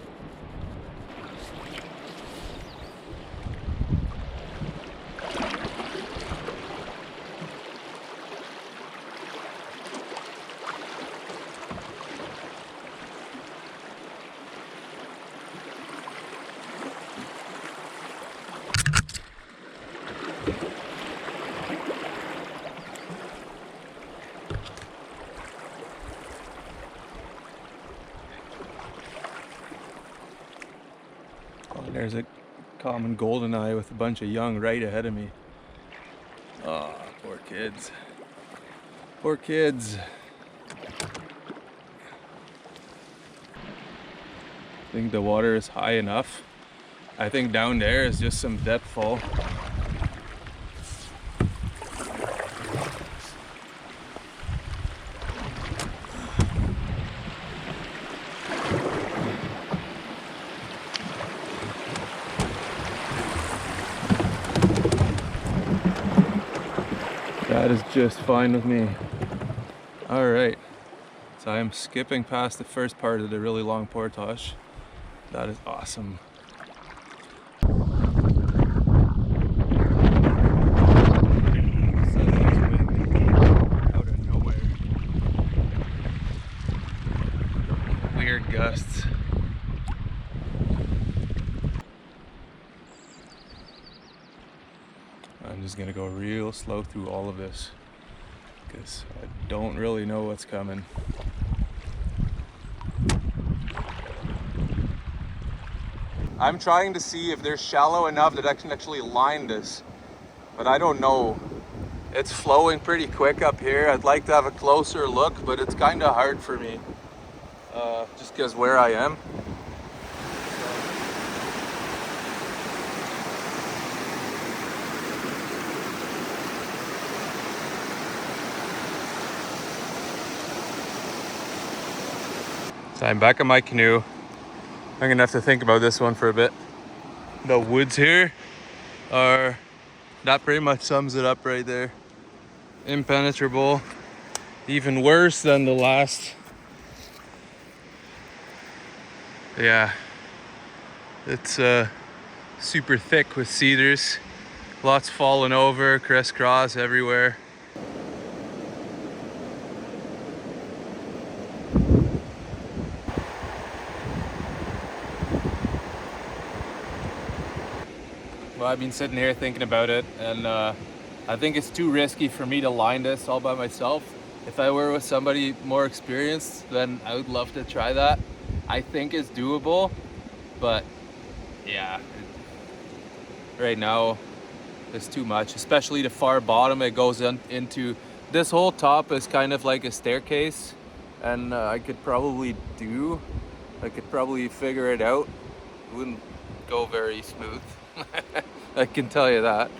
Speaker 1: There's a common goldeneye with a bunch of young right ahead of me. Oh, poor kids. Poor kids. I think the water is high enough I think down there is just some depth fall. That is just fine with me. All right, so I am skipping past the first part of the really long portage. That is awesome. Out of nowhere. Weird gusts. I'm just gonna go real slow through all of this because I don't really know what's coming. I'm trying to see if they're shallow enough that I can actually line this, but I don't know. It's flowing pretty quick up here. I'd like to have a closer look, but it's kind of hard for me just because where I am. So I'm back in my canoe. I'm gonna have to think about this one for a bit. The woods here are, that pretty much sums it up right there. Impenetrable, even worse than the last. Yeah, it's super thick with cedars. Lots falling over, crisscross everywhere. Well, I've been sitting here thinking about it, and I think it's too risky for me to line this all by myself. If I were with somebody more experienced, then I would love to try that. I think it's doable, but yeah, right now it's too much, especially the far bottom. It goes into this whole top is kind of like a staircase, and I could probably figure it out. It wouldn't go very smooth. I can tell you that,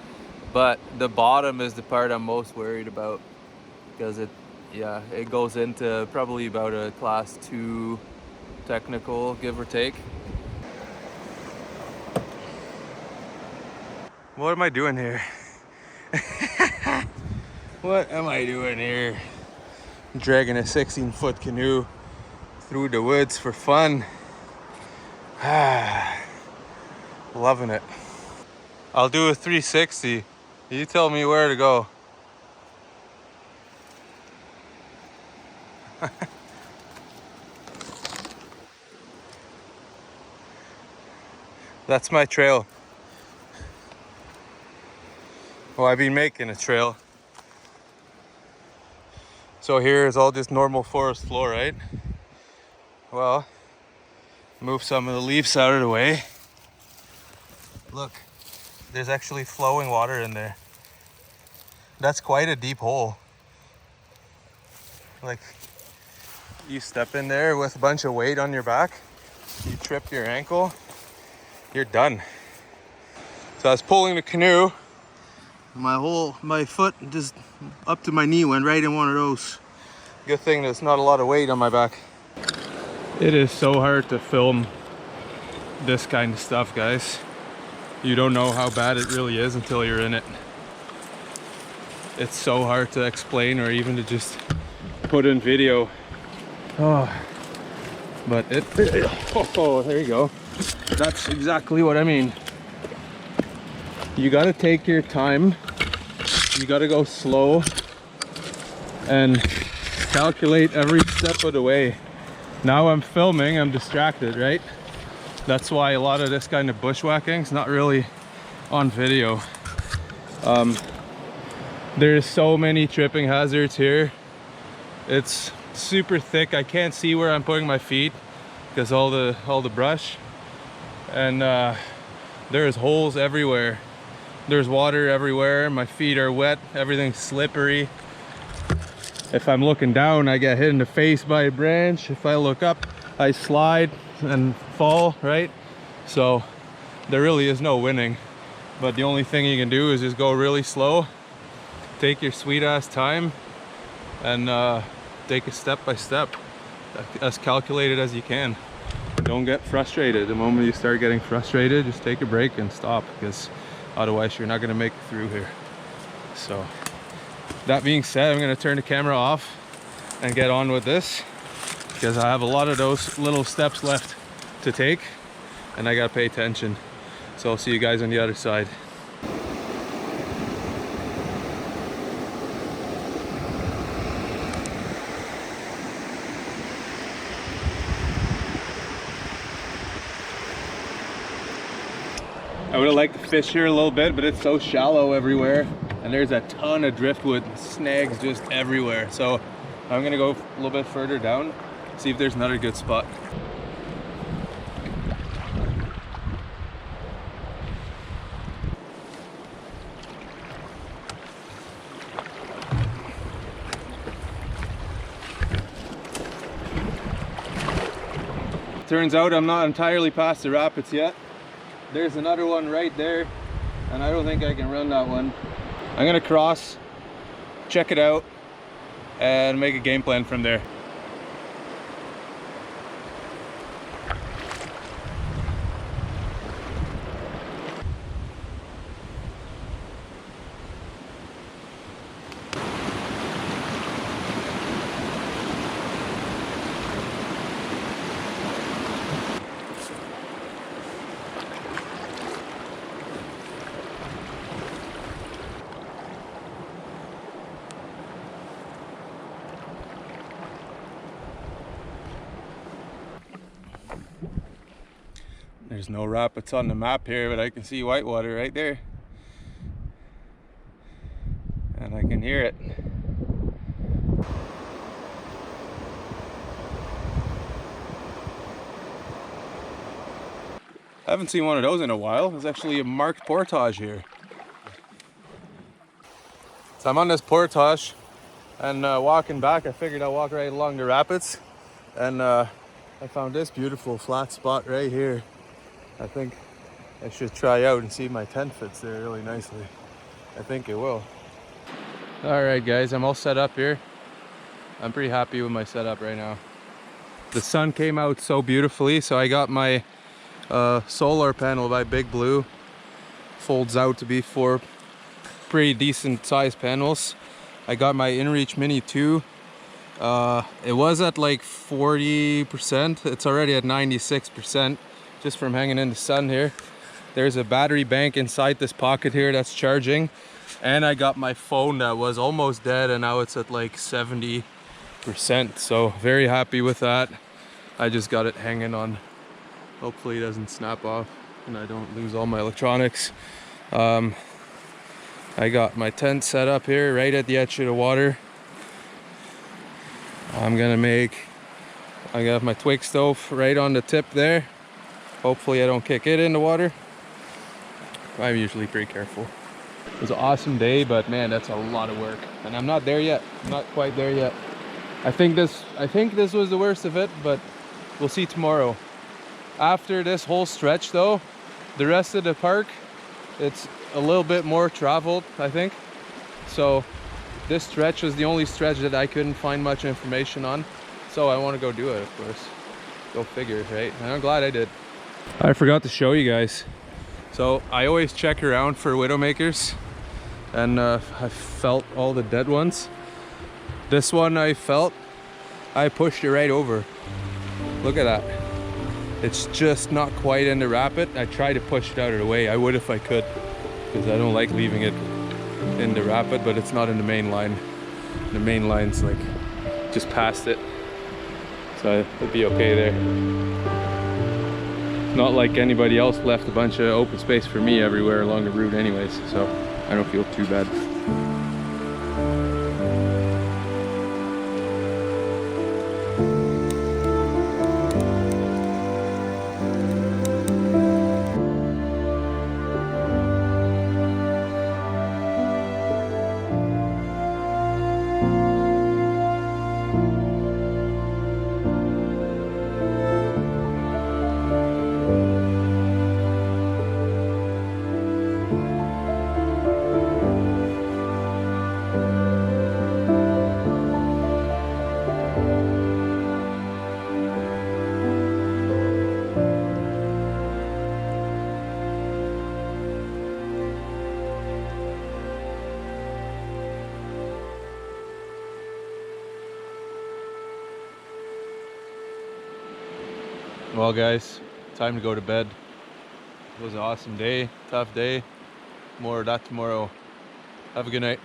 Speaker 1: but the bottom is the part I'm most worried about because it goes into probably about a class 2 technical, give or take. What am I doing here? What am I doing here? I'm dragging a 16-foot canoe through the woods for fun. Loving it. I'll do a 360. You tell me where to go. That's my trail. Well, I've been making a trail. So here is all just normal forest floor, right? Well, move some of the leaves out of the way. Look, there's actually flowing water in there. That's quite a deep hole. Like, you step in there with a bunch of weight on your back, you trip your ankle, you're done. So I was pulling the canoe, my foot just up to my knee went right in one of those. Good thing there's not a lot of weight on my back. It is so hard to film this kind of stuff, guys. You don't know how bad it really is until you're in it. It's so hard to explain or even to just put in video. Oh, but oh, there you go. That's exactly what I mean. You gotta take your time. You gotta go slow and calculate every step of the way. Now I'm filming, I'm distracted, right? That's why a lot of this kind of bushwhacking is not really on video. There's so many tripping hazards here. It's super thick. I can't see where I'm putting my feet because all the brush, and there's holes everywhere. There's water everywhere. My feet are wet. Everything's slippery. If I'm looking down, I get hit in the face by a branch. If I look up, I slide and fall, right? So there really is no winning. But the only thing you can do is just go really slow, take your sweet ass time, and take it step by step, as calculated as you can. Don't get frustrated. The moment you start getting frustrated, just take a break and stop, because otherwise you're not going to make it through here. So that being said, I'm going to turn the camera off and get on with this, because I have a lot of those little steps left to take and I got to pay attention. So I'll see you guys on the other side. I would have liked to fish here a little bit, but it's so shallow everywhere, and there's a ton of driftwood and snags just everywhere. So I'm gonna go a little bit further down, see if there's another good spot. Turns out I'm not entirely past the rapids yet. There's another one right there, and I don't think I can run that one. I'm gonna cross, check it out, and make a game plan from there. There's no rapids on the map here, but I can see whitewater right there. And I can hear it. I haven't seen one of those in a while. There's actually a marked portage here. So I'm on this portage, and walking back, I figured I'd walk right along the rapids. And I found this beautiful flat spot right here. I think I should try out and see if my tent fits there really nicely. I think it will. All right, guys, I'm all set up here. I'm pretty happy with my setup right now. The sun came out so beautifully, so I got my solar panel by Big Blue. Folds out to be 4 pretty decent sized panels. I got my InReach Mini 2. It was at like 40%. It's already at 96%. Just from hanging in the sun here. There's a battery bank inside this pocket here that's charging, and I got my phone that was almost dead, and now it's at like 70%. So very happy with that. I just got it hanging on. Hopefully it doesn't snap off and I don't lose all my electronics. I got my tent set up here right at the edge of the water. I got my twig stove right on the tip there. Hopefully I don't kick it in the water. I'm usually pretty careful. It was an awesome day, but man, that's a lot of work. And I'm not there yet. I'm not quite there yet. I think this was the worst of it, but we'll see tomorrow. After this whole stretch though, the rest of the park, it's a little bit more traveled, I think. So this stretch was the only stretch that I couldn't find much information on. So I want to go do it, of course. Go figure, right? And I'm glad I did. I forgot to show you guys. So I always check around for widowmakers, and I felt all the dead ones. This one I pushed it right over. Look at that. It's just not quite in the rapid. I tried to push it out of the way. I would if I could, because I don't like leaving it in the rapid, but it's not in the main line. The main line's like just past it. So it'd be okay there. Not like anybody else left a bunch of open space for me everywhere along the route anyways, so I don't feel too bad. Well guys, time to go to bed. It was an awesome day, tough day. More of that tomorrow. Have a good night.